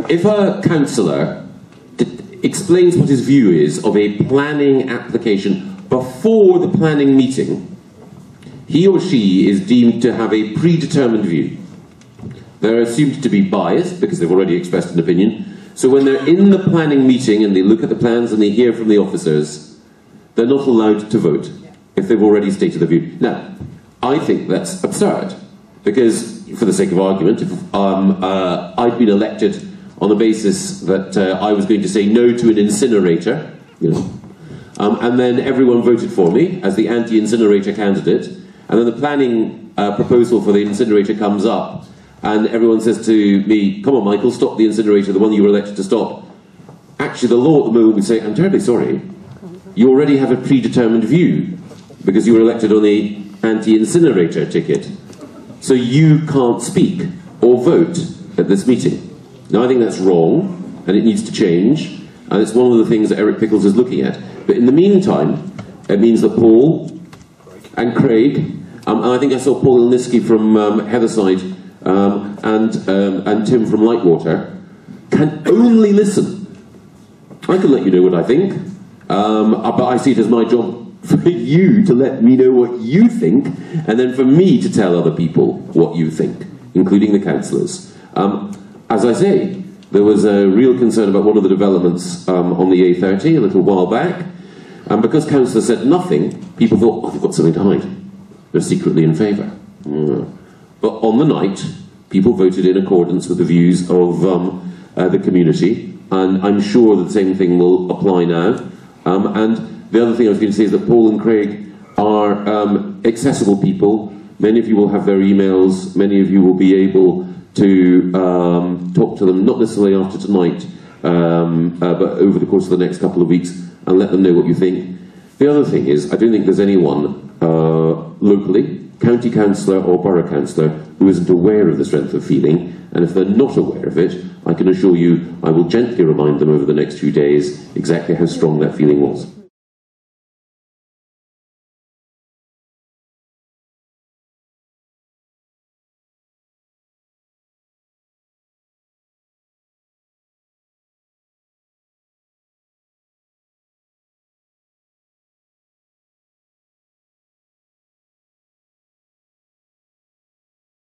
If a councillor explains what his view is of a planning application before the planning meeting, he or she is deemed to have a predetermined view. They're assumed to be biased because they've already expressed an opinion. So when they're in the planning meeting and they look at the plans and they hear from the officers, they're not allowed to vote if they've already stated a view. Now, I think that's absurd because, for the sake of argument, if I'd been elected on the basis that I was going to say no to an incinerator, you know, and then everyone voted for me as the anti-incinerator candidate, and then the planning proposal for the incinerator comes up, and everyone says to me, come on Michael, stop the incinerator, the one you were elected to stop. Actually, the law at the moment would say, I'm terribly sorry, you already have a predetermined view, because you were elected on the anti-incinerator ticket. So you can't speak or vote at this meeting. Now, I think that's wrong, and it needs to change, and it's one of the things that Eric Pickles is looking at. But in the meantime, it means that Paul and Craig, and I think I saw Paul Ilniski from Heatherside, and Tim from Lightwater, can only listen. I can let you know what I think, but I see it as my job for you to let me know what you think, and then for me to tell other people what you think, including the councillors. As I say, there was a real concern about one of the developments on the A30 a little while back, and because councillors said nothing, people thought, oh, they've got something to hide. They're secretly in favour. But on the night, people voted in accordance with the views of the community, and I'm sure the same thing will apply now. And the other thing I was going to say is that Paul and Craig are accessible people. Many of you will have their emails. Many of you will be able to talk to them, not necessarily after tonight, but over the course of the next couple of weeks, and let them know what you think. The other thing is, I don't think there's anyone locally, county councillor or borough councillor, who isn't aware of the strength of feeling, and if they're not aware of it, I can assure you I will gently remind them over the next few days exactly how strong that feeling was.